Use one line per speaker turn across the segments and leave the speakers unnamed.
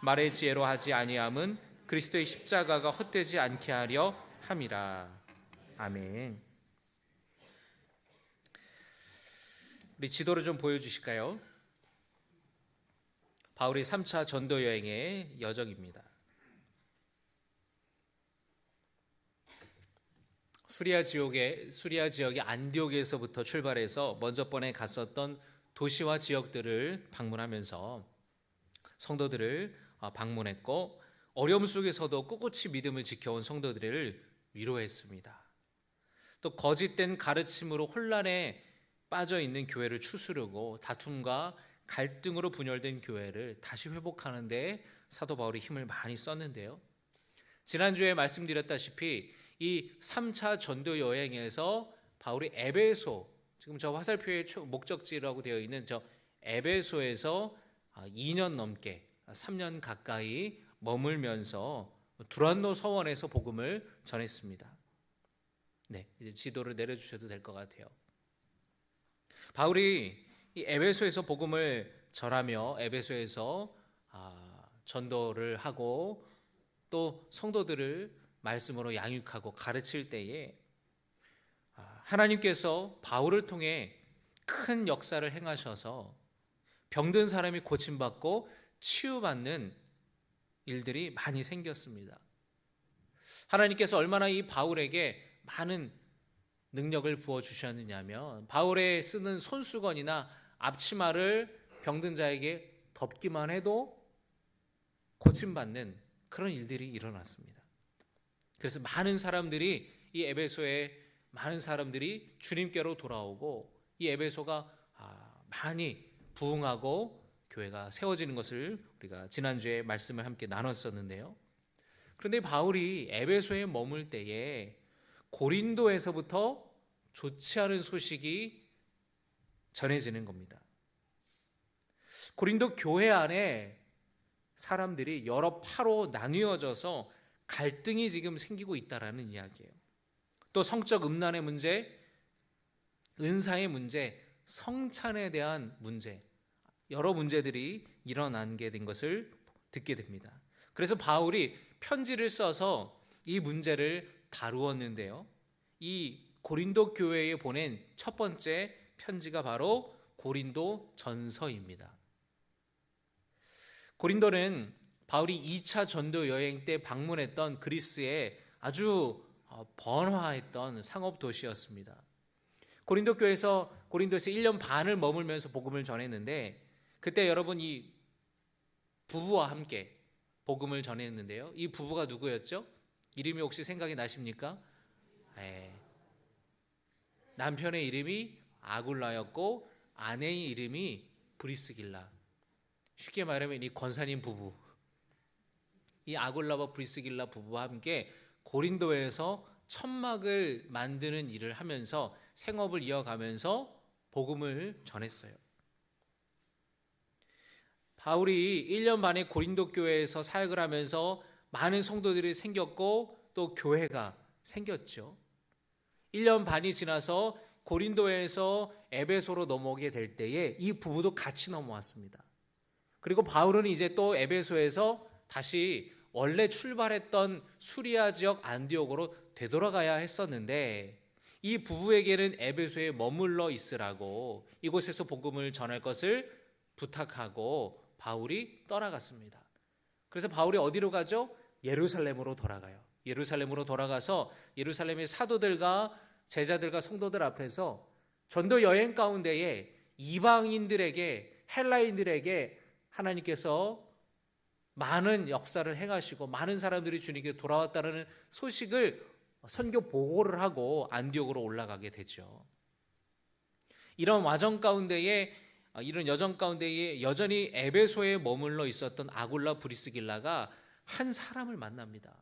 말의 지혜로 하지 아니함은 그리스도의 십자가가 헛되지 않게 하려 함이라. 아멘. 우리 지도를 좀 보여주실까요? 바울의 3차 전도 여행의 여정입니다. 수리아 지역의 안디옥에서부터 출발해서 먼저 번에 갔었던 도시와 지역들을 방문하면서 성도들을 방문했고, 어려움 속에서도 꿋꿋이 믿음을 지켜온 성도들을 위로했습니다. 또 거짓된 가르침으로 혼란에 빠져 있는 교회를 추스르고 다툼과 갈등으로 분열된 교회를 다시 회복하는 데 사도 바울이 힘을 많이 썼는데요. 지난주에 말씀드렸다시피 이 3차 전도 여행에서 바울이 에베소, 지금 저 화살표의 목적지라고 되어 있는 저 에베소에서 2년 넘게 3년 가까이 머물면서 두란노 서원에서 복음을 전했습니다. 네, 이제 지도를 내려주셔도 될 것 같아요. 바울이 이 에베소에서 복음을 전하며 에베소에서 전도를 하고 또 성도들을 말씀으로 양육하고 가르칠 때에 하나님께서 바울을 통해 큰 역사를 행하셔서 병든 사람이 고침받고 치유받는 일들이 많이 생겼습니다. 하나님께서 얼마나 이 바울에게 많은 능력을 부어주셨느냐면 바울의 쓰는 손수건이나 앞치마를 병든 자에게 덮기만 해도 고침받는 그런 일들이 일어났습니다. 그래서 많은 사람들이 이 에베소에 많은 사람들이 주님께로 돌아오고 이 에베소가 많이 부흥하고 교회가 세워지는 것을 우리가 지난주에 말씀을 함께 나눴었는데요. 그런데 바울이 에베소에 머물 때에 고린도에서부터 좋지 않은 소식이 전해지는 겁니다. 고린도 교회 안에 사람들이 여러 파로 나뉘어져서 갈등이 지금 생기고 있다라는 이야기예요. 또 성적 음란의 문제, 은사의 문제, 성찬에 대한 문제, 여러 문제들이 일어나게 된 것을 듣게 됩니다. 그래서 바울이 편지를 써서 이 문제를 다루었는데요. 이 고린도 교회에 보낸 첫 번째 편지가 바로 고린도 전서입니다. 고린도는 바울이 2차 전도 여행 때 방문했던 그리스의 아주 번화했던 상업 도시였습니다. 고린도에서 1년 반을 머물면서 복음을 전했는데, 그때 여러분 이 부부와 함께 복음을 전했는데요. 이 부부가 누구였죠? 이름이 혹시 생각이 나십니까? 남편의 이름이 아굴라였고 아내의 이름이 브리스길라. 쉽게 말하면 이 권사님 부부, 이 아굴라와 브리스길라 부부와 함께 고린도에서 천막을 만드는 일을 하면서 생업을 이어가면서 복음을 전했어요. 바울이 1년 반의 고린도 교회에서 사역을 하면서 많은 성도들이 생겼고 또 교회가 생겼죠. 1년 반이 지나서 고린도에서 에베소로 넘어오게 될 때에 이 부부도 같이 넘어왔습니다. 그리고 바울은 이제 또 에베소에서 다시 원래 출발했던 수리아 지역 안디옥으로 되돌아가야 했었는데, 이 부부에게는 에베소에 머물러 있으라고 이곳에서 복음을 전할 것을 부탁하고 바울이 떠나갔습니다. 그래서 바울이 어디로 가죠? 예루살렘으로 돌아가요. 예루살렘으로 돌아가서 예루살렘의 사도들과 제자들과 성도들 앞에서 전도 여행 가운데에 이방인들에게, 헬라인들에게 하나님께서 많은 역사를 행하시고 많은 사람들이 주님께 돌아왔다는 소식을 선교 보고를 하고 안디옥으로 올라가게 되죠. 이런 여정 가운데에 여전히 에베소에 머물러 있었던 아굴라 브리스길라가 한 사람을 만납니다.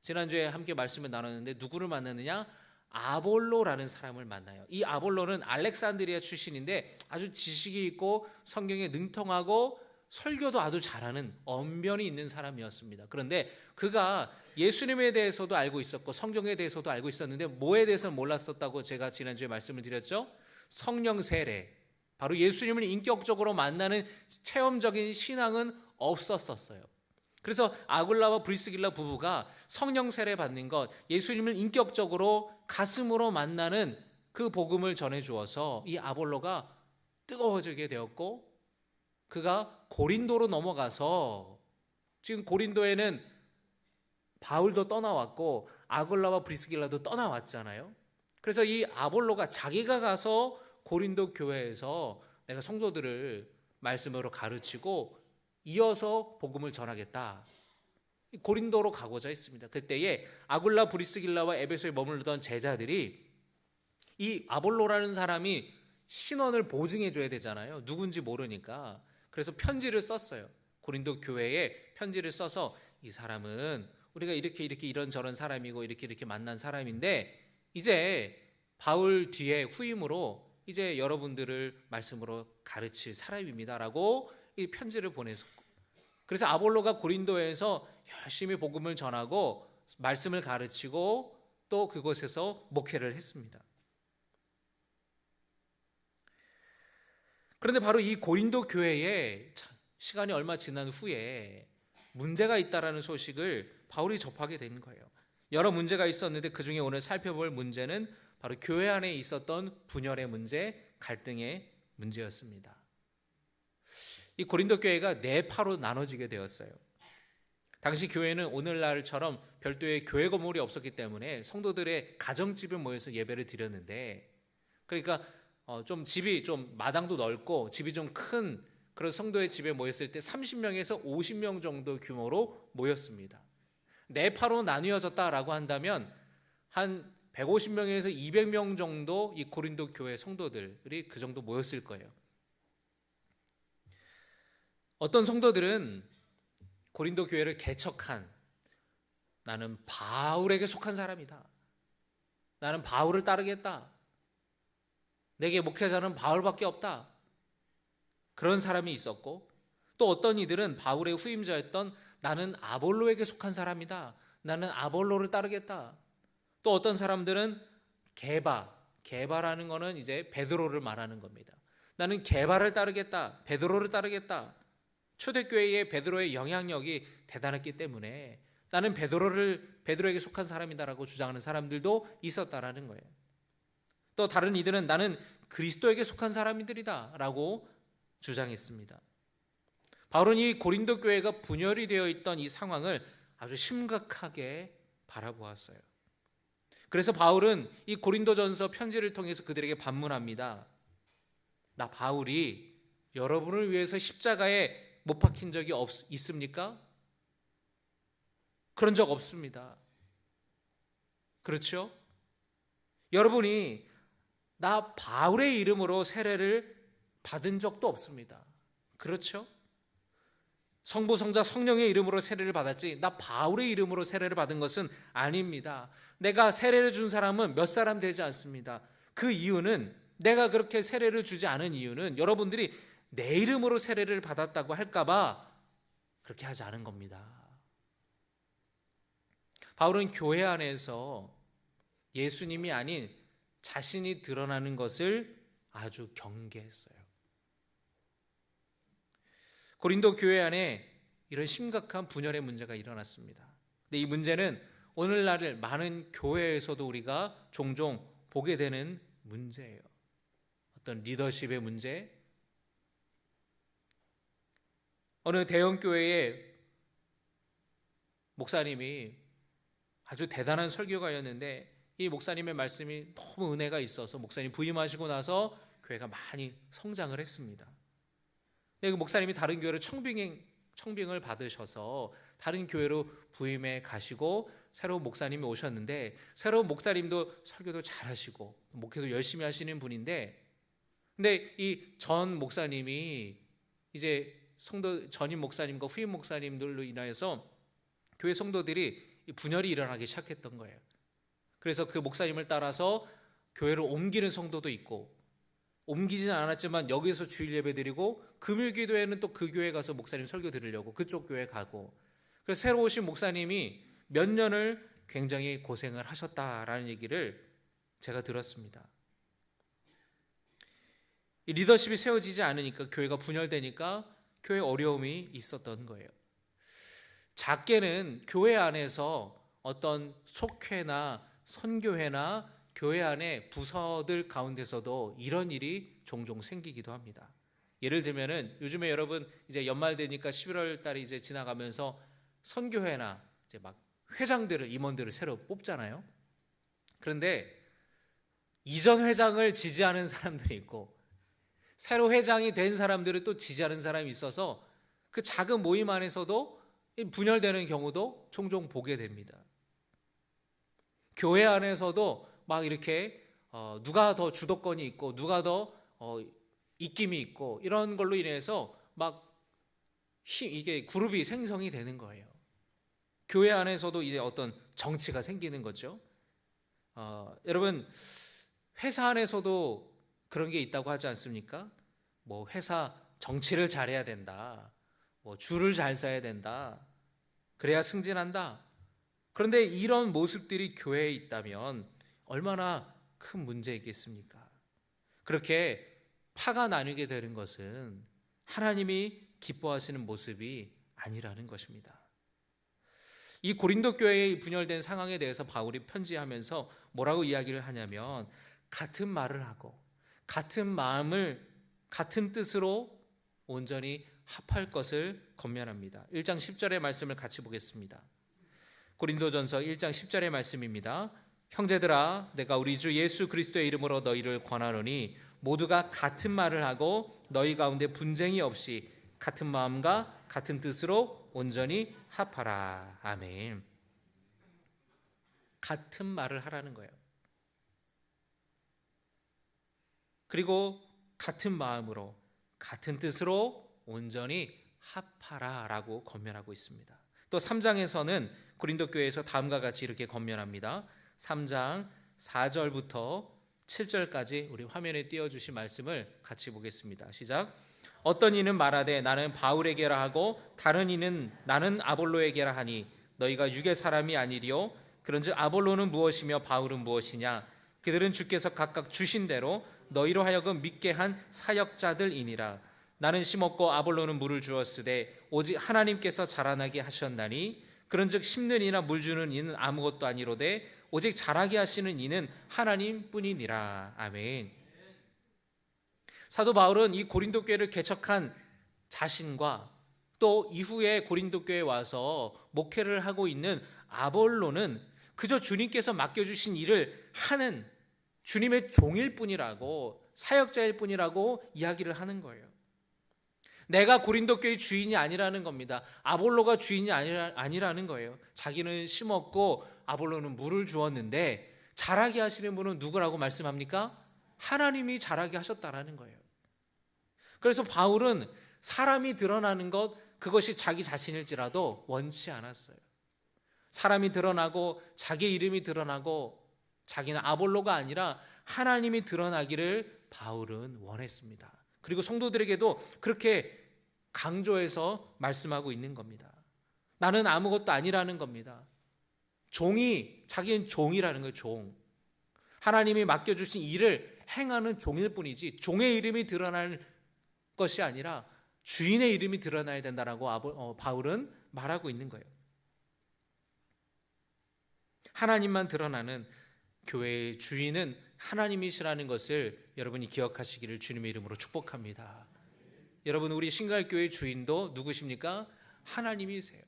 지난주에 함께 말씀을 나눴는데 누구를 만났느냐? 아볼로라는 사람을 만나요. 이 아볼로는 알렉산드리아 출신인데 아주 지식이 있고 성경에 능통하고 설교도 아주 잘하는 언변이 있는 사람이었습니다. 그런데 그가 예수님에 대해서도 알고 있었고 성경에 대해서도 알고 있었는데 뭐에 대해서는 몰랐었다고 제가 지난주에 말씀을 드렸죠. 성령 세례, 바로 예수님을 인격적으로 만나는 체험적인 신앙은 없었었어요. 그래서 아굴라와 브리스길라 부부가 성령 세례 받는 것, 예수님을 인격적으로 가슴으로 만나는 그 복음을 전해 주어서 이 아볼로가 뜨거워지게 되었고, 그가 고린도로 넘어가서, 지금 고린도에는 바울도 떠나왔고 아굴라와 브리스길라도 떠나왔잖아요. 그래서 이 아볼로가 자기가 가서 고린도 교회에서 내가 성도들을 말씀으로 가르치고 이어서 복음을 전하겠다, 고린도로 가고자 했습니다. 그때에 아굴라, 브리스길라와 에베소에 머물던 제자들이 이 아볼로라는 사람이 신원을 보증해 줘야 되잖아요. 누군지 모르니까. 그래서 편지를 썼어요. 고린도 교회에 편지를 써서 이 사람은 우리가 이렇게 이런저런 사람이고 이렇게 만난 사람인데 이제 바울 뒤에 후임으로 이제 여러분들을 말씀으로 가르칠 사람입니다라고 이 편지를 보냈었고, 그래서 아볼로가 고린도에서 열심히 복음을 전하고 말씀을 가르치고 또 그곳에서 목회를 했습니다. 그런데 바로 이 고린도 교회에 시간이 얼마 지난 후에 문제가 있다라는 소식을 바울이 접하게 된 거예요. 여러 문제가 있었는데 그중에 오늘 살펴볼 문제는 바로 교회 안에 있었던 분열의 문제, 갈등의 문제였습니다. 이 고린도 교회가 네 파로 나눠지게 되었어요. 당시 교회는 오늘날처럼 별도의 교회 건물이 없었기 때문에 성도들의 가정집에 모여서 예배를 드렸는데, 그러니까 좀 집이 좀 마당도 넓고 집이 좀 큰 그런 성도의 집에 모였을 때 30명에서 50명 정도 규모로 모였습니다. 네 파로 나뉘어졌다라고 한다면 한 150명에서 200명 정도 이 고린도 교회 성도들이 그 정도 모였을 거예요. 어떤 성도들은 고린도 교회를 개척한, 나는 바울에게 속한 사람이다, 나는 바울을 따르겠다, 내게 목회자는 바울밖에 없다, 그런 사람이 있었고, 또 어떤 이들은 바울의 후임자였던 나는 아볼로에게 속한 사람이다, 나는 아볼로를 따르겠다. 또 어떤 사람들은 게바라는 거는 이제 베드로를 말하는 겁니다. 나는 게바를 따르겠다, 베드로를 따르겠다. 초대교회에 베드로의 영향력이 대단했기 때문에 나는 베드로에게 속한 사람이다라고 주장하는 사람들도 있었다라는 거예요. 또 다른 이들은 나는 그리스도에게 속한 사람들이다라고 주장했습니다. 바울은 이 고린도 교회가 분열이 되어 있던 이 상황을 아주 심각하게 바라보았어요. 그래서 바울은 이 고린도전서 편지를 통해서 그들에게 반문합니다. 나 바울이 여러분을 위해서 십자가에 못 박힌 적이 있습니까? 그런 적 없습니다. 그렇죠? 여러분이 나 바울의 이름으로 세례를 받은 적도 없습니다. 그렇죠? 성부, 성자, 성령의 이름으로 세례를 받았지 나 바울의 이름으로 세례를 받은 것은 아닙니다. 내가 세례를 준 사람은 몇 사람 되지 않습니다. 그 이유는, 내가 그렇게 세례를 주지 않은 이유는 여러분들이 내 이름으로 세례를 받았다고 할까봐 그렇게 하지 않은 겁니다. 바울은 교회 안에서 예수님이 아닌 자신이 드러나는 것을 아주 경계했어요. 고린도 교회 안에 이런 심각한 분열의 문제가 일어났습니다. 근데 이 문제는 오늘날 많은 교회에서도 우리가 종종 보게 되는 문제예요. 어떤 리더십의 문제, 어느 대형 교회의 목사님이 아주 대단한 설교가였는데 이 목사님의 말씀이 너무 은혜가 있어서 목사님 부임하시고 나서 교회가 많이 성장을 했습니다. 그 목사님이 다른 교회로 청빙을 받으셔서 다른 교회로 부임해 가시고 새로운 목사님이 오셨는데, 새로운 목사님도 설교도 잘하시고 목회도 열심히 하시는 분인데, 근데 이 전 목사님이 이제 전임 목사님과 후임 목사님들로 인하여서 교회 성도들이 분열이 일어나기 시작했던 거예요. 그래서 그 목사님을 따라서 교회를 옮기는 성도도 있고, 옮기지는 않았지만 여기서 주일 예배 드리고 금요 기도회는 또 그 교회 가서 목사님 설교 들으려고 그쪽 교회 가고, 그래서 새로 오신 목사님이 몇 년을 굉장히 고생을 하셨다라는 얘기를 제가 들었습니다. 이 리더십이 세워지지 않으니까, 교회가 분열되니까 교회 어려움이 있었던 거예요. 작게는 교회 안에서 어떤 속회나 선교회나 교회 안에 부서들 가운데서도 이런 일이 종종 생기기도 합니다. 예를 들면은 요즘에 여러분 이제 연말 되니까 11월 달이 이제 지나가면서 선교회나 이제 막 회장들을, 임원들을 새로 뽑잖아요. 그런데 이전 회장을 지지하는 사람들이 있고 새로 회장이 된 사람들을 또 지지하는 사람이 있어서 그 작은 모임 안에서도 분열되는 경우도 종종 보게 됩니다. 교회 안에서도 막 이렇게 누가 더 주도권이 있고 누가 더 입김이 있고 이런 걸로 인해서 막 이게 그룹이 생성이 되는 거예요. 교회 안에서도 이제 어떤 정치가 생기는 거죠. 여러분 회사 안에서도 그런 게 있다고 하지 않습니까? 뭐 회사 정치를 잘해야 된다. 뭐 줄을 잘 서야 된다. 그래야 승진한다. 그런데 이런 모습들이 교회에 있다면 얼마나 큰 문제이겠습니까? 그렇게 파가 나뉘게 되는 것은 하나님이 기뻐하시는 모습이 아니라는 것입니다. 이 고린도 교회의 분열된 상황에 대해서 바울이 편지하면서 뭐라고 이야기를 하냐면 같은 말을 하고 같은 마음을 같은 뜻으로 온전히 합할 것을 권면합니다. 1장 10절의 말씀을 같이 보겠습니다. 고린도전서 1장 10절의 말씀입니다. 형제들아 내가 우리 주 예수 그리스도의 이름으로 너희를 권하노니 모두가 같은 말을 하고 너희 가운데 분쟁이 없이 같은 마음과 같은 뜻으로 온전히 합하라. 아멘. 같은 말을 하라는 거예요. 그리고 같은 마음으로 같은 뜻으로 온전히 합하라라고 권면하고 있습니다. 또 3장에서는 고린도 교회에서 다음과 같이 이렇게 권면합니다. 3장 4절부터 7절까지 우리 화면에 띄워주신 말씀을 같이 보겠습니다. 시작. 어떤 이는 말하되 나는 바울에게라 하고 다른 이는 나는 아볼로에게라 하니 너희가 육의 사람이 아니리요 그런즉 아볼로는 무엇이며 바울은 무엇이냐 그들은 주께서 각각 주신 대로 너희로 하여금 믿게 한 사역자들이니라. 나는 심었고 아볼로는 물을 주었으되 오직 하나님께서 자라나게 하셨나니 그런즉 심는 이나 물 주는 이는 아무것도 아니로되 오직 자라게 하시는 이는 하나님뿐이니라. 아멘. 사도 바울은 이 고린도 교회를 개척한 자신과 또 이후에 고린도 교회에 와서 목회를 하고 있는 아볼로는 그저 주님께서 맡겨주신 일을 하는 주님의 종일 뿐이라고, 사역자일 뿐이라고 이야기를 하는 거예요. 내가 고린도 교회의 주인이 아니라는 겁니다. 아볼로가 주인이 아니라는 거예요. 자기는 심었고 아볼로는 물을 주었는데 자라게 하시는 분은 누구라고 말씀합니까? 하나님이 자라게 하셨다라는 거예요. 그래서 바울은 사람이 드러나는 것, 그것이 자기 자신일지라도 원치 않았어요. 사람이 드러나고 자기 이름이 드러나고 자기는 아볼로가 아니라 하나님이 드러나기를 바울은 원했습니다. 그리고 성도들에게도 그렇게 강조해서 말씀하고 있는 겁니다. 나는 아무것도 아니라는 겁니다. 자기는 종이라는 거예요. 종. 하나님이 맡겨주신 일을 행하는 종일 뿐이지 종의 이름이 드러나는 것이 아니라 주인의 이름이 드러나야 된다라고 바울은 말하고 있는 거예요. 하나님만 드러나는 교회의 주인은 하나님이시라는 것을 여러분이 기억하시기를 주님의 이름으로 축복합니다. 여러분, 우리 신갈교회의 주인도 누구십니까? 하나님이세요.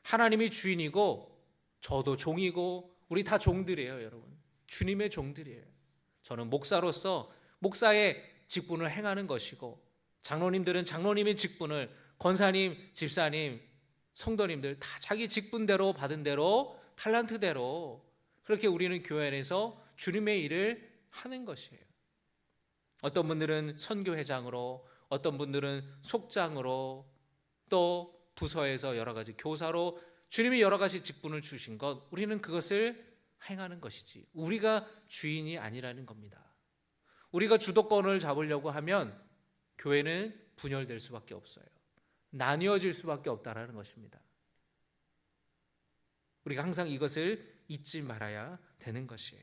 하나님이 주인이고 저도 종이고 우리 다 종들이에요. 여러분, 주님의 종들이에요. 저는 목사로서 목사의 직분을 행하는 것이고, 장로님들은 장로님의 직분을, 권사님, 집사님, 성도님들 다 자기 직분대로 받은 대로 탈란트대로 그렇게 우리는 교회 안에서 주님의 일을 하는 것이에요. 어떤 분들은 선교회장으로, 어떤 분들은 속장으로, 또 부서에서 여러 가지 교사로 주님이 여러 가지 직분을 주신 것, 우리는 그것을 행하는 것이지 우리가 주인이 아니라는 겁니다. 우리가 주도권을 잡으려고 하면 교회는 분열될 수밖에 없어요. 나뉘어질 수밖에 없다는 것입니다. 우리가 항상 이것을 잊지 말아야 되는 것이에요.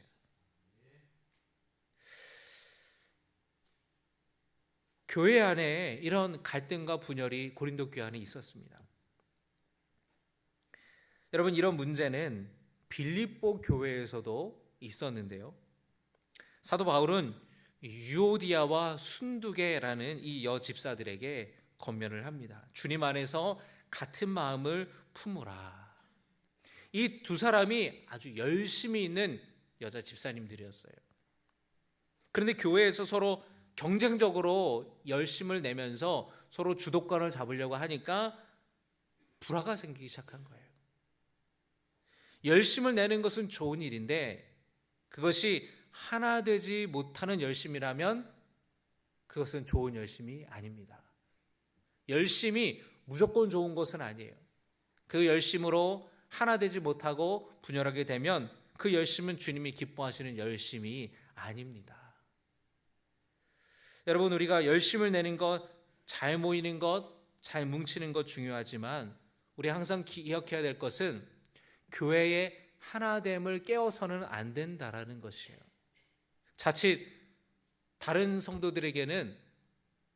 교회 안에 이런 갈등과 분열이 고린도 교회 안에 있었습니다. 여러분, 이런 문제는 빌립보 교회에서도 있었는데요. 사도 바울은 유오디아와 순두계라는 이 여집사들에게 권면을 합니다. 주님 안에서 같은 마음을 품으라. 이 두 사람이 아주 열심히 있는 여자 집사님들이었어요. 그런데 교회에서 서로 경쟁적으로 열심을 내면서 서로 주도권을 잡으려고 하니까 불화가 생기기 시작한 거예요. 열심을 내는 것은 좋은 일인데 그것이 하나 되지 못하는 열심이라면 그것은 좋은 열심이 아닙니다. 열심이 무조건 좋은 것은 아니에요. 그 열심으로 하나 되지 못하고 분열하게 되면 그 열심은 주님이 기뻐하시는 열심이 아닙니다. 여러분, 우리가 열심을 내는 것, 잘 모이는 것, 잘 뭉치는 것 중요하지만 우리 항상 기억해야 될 것은 교회의 하나됨을 깨어서는 안 된다라는 것이에요. 자칫 다른 성도들에게는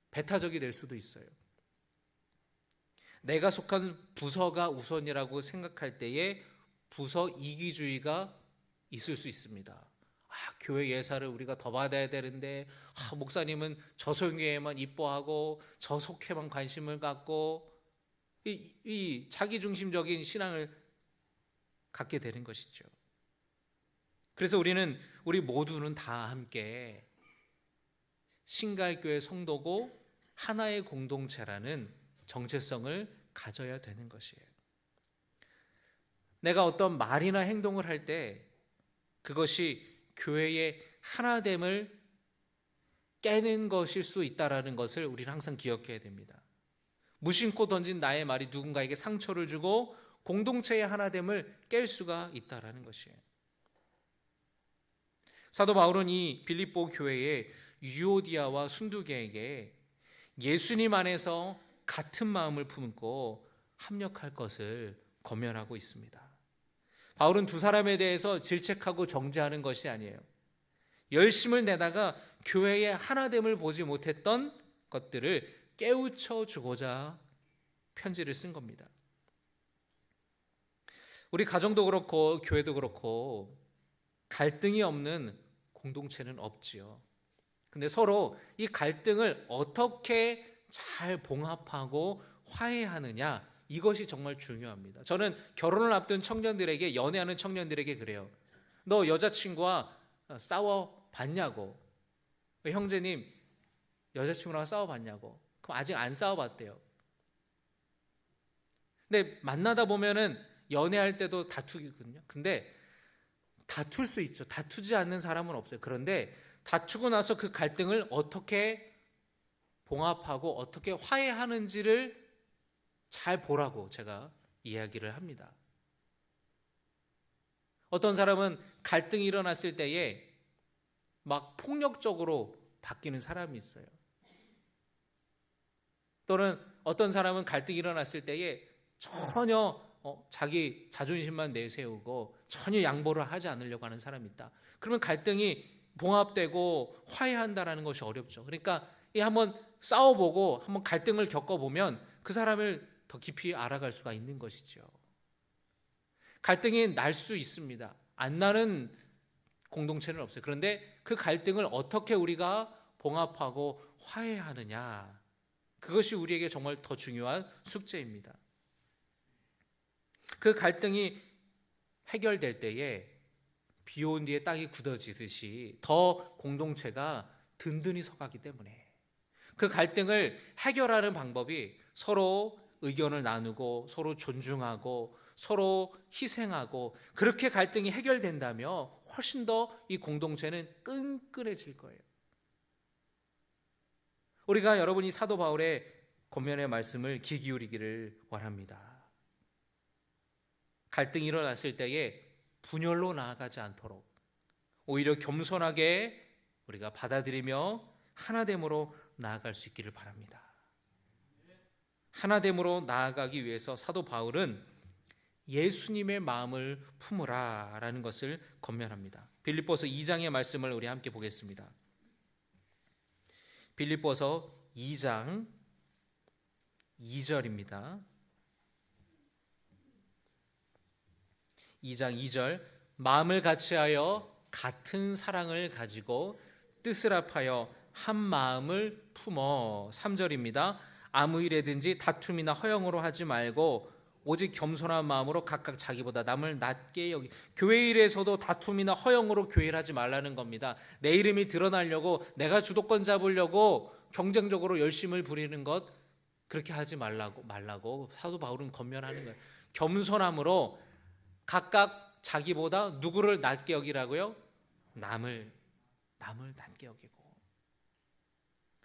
배타적이 될 수도 있어요. 내가 속한 부서가 우선이라고 생각할 때에 부서 이기주의가 있을 수 있습니다. 교회 예사를 우리가 더 받아야 되는데 목사님은 저 소교회만 이뻐하고 저 속회만 관심을 갖고 이 자기중심적인 신앙을 갖게 되는 것이죠. 그래서 우리 모두는 다 함께 신갈교회 성도고 하나의 공동체라는 정체성을 가져야 되는 것이에요. 내가 어떤 말이나 행동을 할 때 그것이 교회의 하나됨을 깨는 것일 수 있다는 것을 우리는 항상 기억해야 됩니다. 무심코 던진 나의 말이 누군가에게 상처를 주고 공동체의 하나됨을 깰 수가 있다는 것이에요. 사도 바울은 이 빌립보 교회의 유오디아와 순두계에게 예수님 안에서 같은 마음을 품고 합력할 것을 권면하고 있습니다. 바울은 두 사람에 대해서 질책하고 정죄하는 것이 아니에요. 열심을 내다가 교회의 하나됨을 보지 못했던 것들을 깨우쳐 주고자 편지를 쓴 겁니다. 우리 가정도 그렇고 교회도 그렇고 갈등이 없는 공동체는 없지요. 근데 서로 이 갈등을 어떻게 잘 봉합하고 화해하느냐, 이것이 정말 중요합니다. 저는 결혼을 앞둔 청년들에게, 연애하는 청년들에게 그래요. 너 여자친구와 싸워봤냐고. 형제님, 여자친구랑 싸워봤냐고. 그럼 아직 안 싸워봤대요. 근데 만나다 보면은 연애할 때도 다투거든요. 근데 다툴 수 있죠. 다투지 않는 사람은 없어요. 그런데 다투고 나서 그 갈등을 어떻게 봉합하고 어떻게 화해하는지를 잘 보라고 제가 이야기를 합니다. 어떤 사람은 갈등이 일어났을 때에 막 폭력적으로 바뀌는 사람이 있어요. 또는 어떤 사람은 갈등이 일어났을 때에 전혀 자기 자존심만 내세우고 전혀 양보를 하지 않으려고 하는 사람이 있다. 그러면 갈등이 봉합되고 화해한다는 것이 어렵죠. 그러니까 한번 싸워보고 한번 갈등을 겪어보면 그 사람을 더 깊이 알아갈 수가 있는 것이죠. 갈등이 날 수 있습니다. 안 나는 공동체는 없어요. 그런데 그 갈등을 어떻게 우리가 봉합하고 화해하느냐, 그것이 우리에게 정말 더 중요한 숙제입니다. 그 갈등이 해결될 때에 비 온 뒤에 땅이 굳어지듯이 더 공동체가 든든히 서가기 때문에 그 갈등을 해결하는 방법이 서로 의견을 나누고 서로 존중하고 서로 희생하고, 그렇게 갈등이 해결된다면 훨씬 더 이 공동체는 끈끈해질 거예요. 우리가 여러분이 사도 바울의 권면의 말씀을 귀 기울이기를 원합니다. 갈등이 일어났을 때에 분열로 나아가지 않도록 오히려 겸손하게 우리가 받아들이며 하나됨으로 나아갈 수 있기를 바랍니다. 하나됨으로 나아가기 위해서 사도 바울은 예수님의 마음을 품으라 라는 것을 권면합니다. 빌립보서 2장의 말씀을 우리 함께 보겠습니다. 빌립보서 2장 2절입니다. 2장 2절 마음을 같이하여 같은 사랑을 가지고 뜻을 합하여 한 마음을 품어. 3절입니다. 아무 일에든지 다툼이나 허영으로 하지 말고 오직 겸손한 마음으로 각각 자기보다 남을 낮게 여기. 교회 일에서도 다툼이나 허영으로 교회를 하지 말라는 겁니다. 내 이름이 드러나려고 내가 주도권 잡으려고 경쟁적으로 열심을 부리는 것 그렇게 하지 말라고 사도 바울은 권면하는 거예요. 겸손함으로 각각 자기보다 누구를 낮게 여기라고요? 남을 낮게 여기고.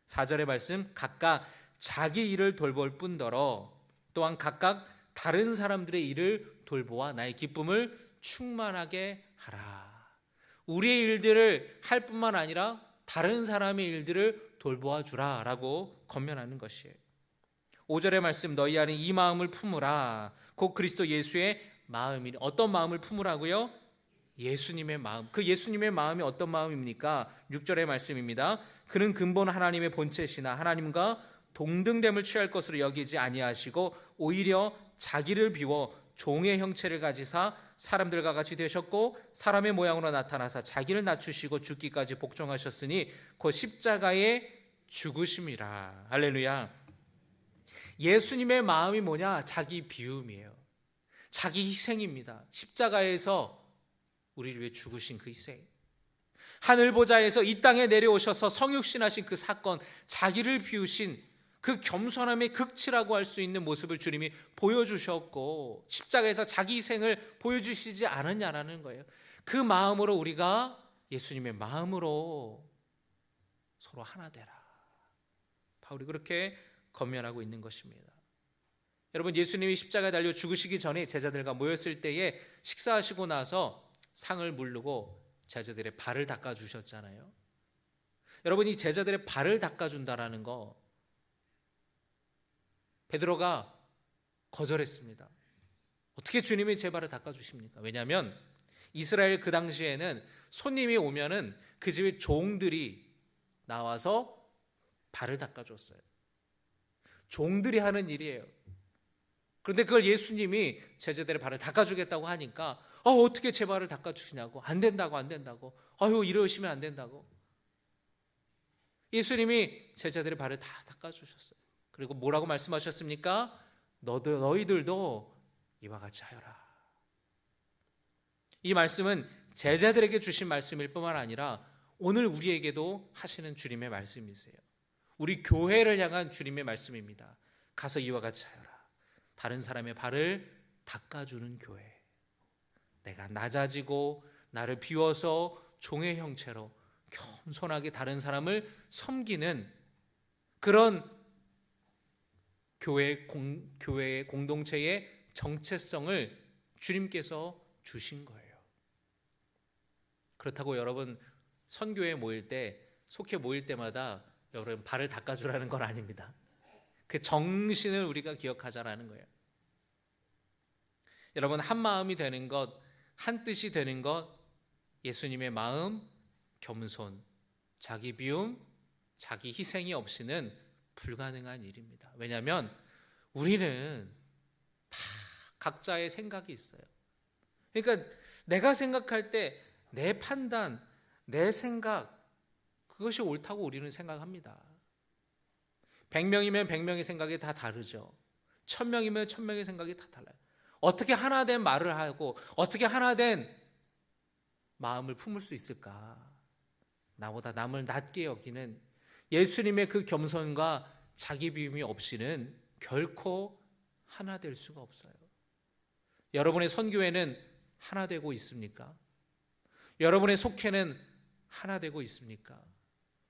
4절의 말씀 각각 자기 일을 돌볼 뿐더러 또한 각각 다른 사람들의 일을 돌보아 나의 기쁨을 충만하게 하라. 우리의 일들을 할 뿐만 아니라 다른 사람의 일들을 돌보아 주라라고 권면하는 것이에요. 5절의 말씀 너희 안에 이 마음을 품으라. 곧 그리스도 예수의 마음이니. 어떤 마음을 품으라고요? 예수님의 마음. 그 예수님의 마음이 어떤 마음입니까? 6절의 말씀입니다. 그는 근본 하나님의 본체시나 하나님과 동등됨을 취할 것으로 여기지 아니하시고 오히려 자기를 비워 종의 형체를 가지사 사람들과 같이 되셨고 사람의 모양으로 나타나사 자기를 낮추시고 죽기까지 복종하셨으니 곧 십자가에 죽으심이라. 할렐루야. 예수님의 마음이 뭐냐? 자기 비움이에요. 자기 희생입니다. 십자가에서 우리를 위해 죽으신 그 희생. 하늘 보좌에서 이 땅에 내려오셔서 성육신하신 그 사건, 자기를 비우신 그 겸손함의 극치라고 할 수 있는 모습을 주님이 보여주셨고 십자가에서 자기 희생을 보여주시지 않았냐라는 거예요. 그 마음으로 우리가 예수님의 마음으로 서로 하나 되라. 바울이 그렇게 권면하고 있는 것입니다. 여러분, 예수님이 십자가에 달려 죽으시기 전에 제자들과 모였을 때에 식사하시고 나서 상을 물르고 제자들의 발을 닦아주셨잖아요. 여러분, 이 제자들의 발을 닦아준다라는 거 베드로가 거절했습니다. 어떻게 주님이 제 발을 닦아주십니까? 왜냐하면 이스라엘 그 당시에는 손님이 오면은 그 집의 종들이 나와서 발을 닦아줬어요. 종들이 하는 일이에요. 그런데 그걸 예수님이 제자들의 발을 닦아주겠다고 하니까 어떻게 제 발을 닦아주시냐고. 안 된다고. 아유, 이러시면 안 된다고. 예수님이 제자들의 발을 다 닦아주셨어요. 그리고 뭐라고 말씀하셨습니까? 너희들도 이와 같이 하여라. 이 말씀은 제자들에게 주신 말씀일 뿐만 아니라 오늘 우리에게도 하시는 주님의 말씀이세요. 우리 교회를 향한 주님의 말씀입니다. 가서 이와 같이 하여라. 다른 사람의 발을 닦아주는 교회. 내가 낮아지고 나를 비워서 종의 형체로 겸손하게 다른 사람을 섬기는 그런 교회의 공동체의 정체성을 주님께서 주신 거예요. 그렇다고 여러분 선교회 모일 때, 속회 모일 때마다 여러분 발을 닦아주라는 건 아닙니다. 그 정신을 우리가 기억하자라는 거예요. 여러분, 한 마음이 되는 것, 한 뜻이 되는 것, 예수님의 마음, 겸손, 자기 비움, 자기 희생이 없이는 불가능한 일입니다. 왜냐하면 우리는 다 각자의 생각이 있어요. 그러니까 내가 생각할 때 내 판단, 내 생각, 그것이 옳다고 우리는 생각합니다. 100명이면 100명의 생각이 다 다르죠. 1000명이면 1000명의 생각이 다 달라요. 어떻게 하나 된 말을 하고 어떻게 하나 된 마음을 품을 수 있을까? 나보다 남을 낮게 여기는 예수님의 그 겸손과 자기 비움이 없이는 결코 하나 될 수가 없어요. 여러분의 선교회는 하나 되고 있습니까? 여러분의 속회는 하나 되고 있습니까?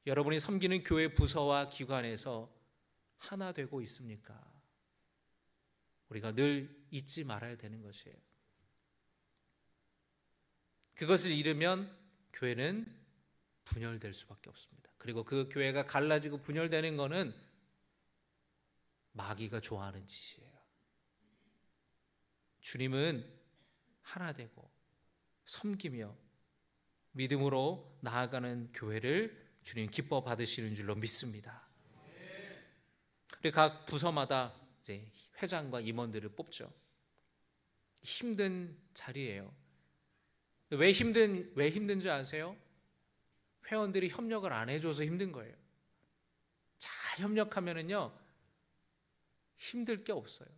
여러분이 섬기는 교회 부서와 기관에서 하나 되고 있습니까? 우리가 늘 잊지 말아야 되는 것이에요. 그것을 잃으면 교회는 분열될 수밖에 없습니다. 그리고 그 교회가 갈라지고 분열되는 것은 마귀가 좋아하는 짓이에요. 주님은 하나 되고 섬기며 믿음으로 나아가는 교회를 주님 기뻐 받으시는 줄로 믿습니다. 그리고 각 부서마다 이제 회장과 임원들을 뽑죠. 힘든 자리예요. 왜 힘든 줄 아세요? 회원들이 협력을 안 해줘서 힘든 거예요. 잘 협력하면은요 힘들 게 없어요.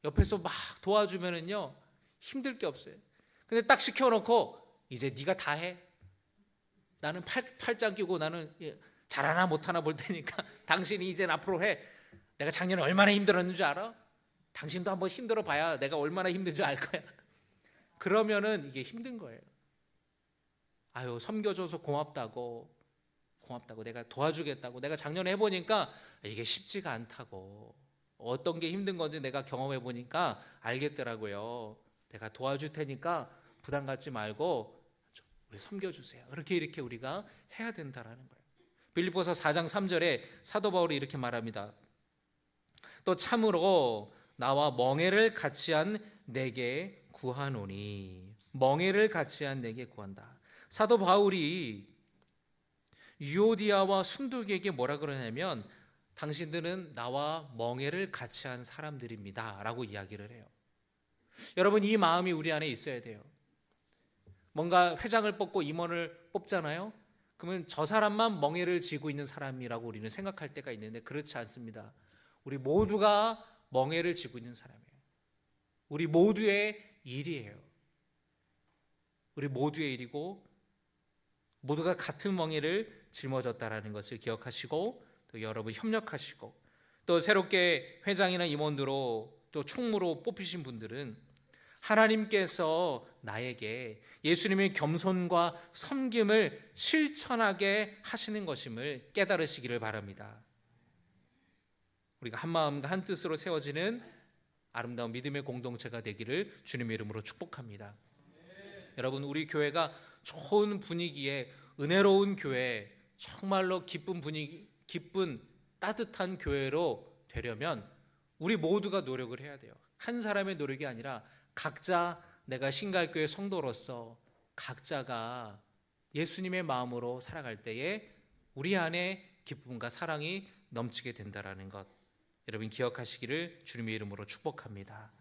옆에서 막 도와주면은요 힘들 게 없어요. 근데 딱 시켜놓고 이제 네가 다 해. 나는 팔짱 끼고 나는 잘하나 못하나 볼 테니까 당신이 이제 앞으로 해. 내가 작년에 얼마나 힘들었는 줄 알아? 당신도 한번 힘들어 봐야 내가 얼마나 힘든 줄 알 거야. 그러면은 이게 힘든 거예요. 아유, 섬겨줘서 고맙다고 내가 도와주겠다고, 내가 작년에 해보니까 이게 쉽지가 않다고, 어떤 게 힘든 건지 내가 경험해 보니까 알겠더라고요. 내가 도와줄 테니까 부담 갖지 말고 우리 섬겨주세요. 이렇게 우리가 해야 된다라는 거예요. 빌립보서 4장 3절에 사도 바울이 이렇게 말합니다. 또 참으로 나와 멍에를 같이 한 내게 구하노니. 멍에를 같이 한 내게 구한다. 사도 바울이 유오디아와 순두개에게 뭐라 그러냐면 당신들은 나와 멍에를 같이 한 사람들입니다 라고 이야기를 해요. 여러분, 이 마음이 우리 안에 있어야 돼요. 뭔가 회장을 뽑고 임원을 뽑잖아요. 그러면 저 사람만 멍에를 쥐고 있는 사람이라고 우리는 생각할 때가 있는데 그렇지 않습니다. 우리 모두가 멍에를 쥐고 있는 사람이에요. 우리 모두의 일이에요. 우리 모두의 일이고 모두가 같은 멍에를 짊어졌다라는 것을 기억하시고 또 여러분 협력하시고 또 새롭게 회장이나 임원으로 또 총무로 뽑히신 분들은 하나님께서 나에게 예수님의 겸손과 섬김을 실천하게 하시는 것임을 깨달으시기를 바랍니다. 우리가 한 마음과 한 뜻으로 세워지는 아름다운 믿음의 공동체가 되기를 주님의 이름으로 축복합니다. 여러분, 우리 교회가 좋은 분위기에 은혜로운 교회, 정말로 기쁜 분위기, 기쁜 따뜻한 교회로 되려면 우리 모두가 노력을 해야 돼요. 한 사람의 노력이 아니라 각자 내가 신갈교회 성도로서 각자가 예수님의 마음으로 살아갈 때에 우리 안에 기쁨과 사랑이 넘치게 된다라는 것, 여러분 기억하시기를 주님의 이름으로 축복합니다.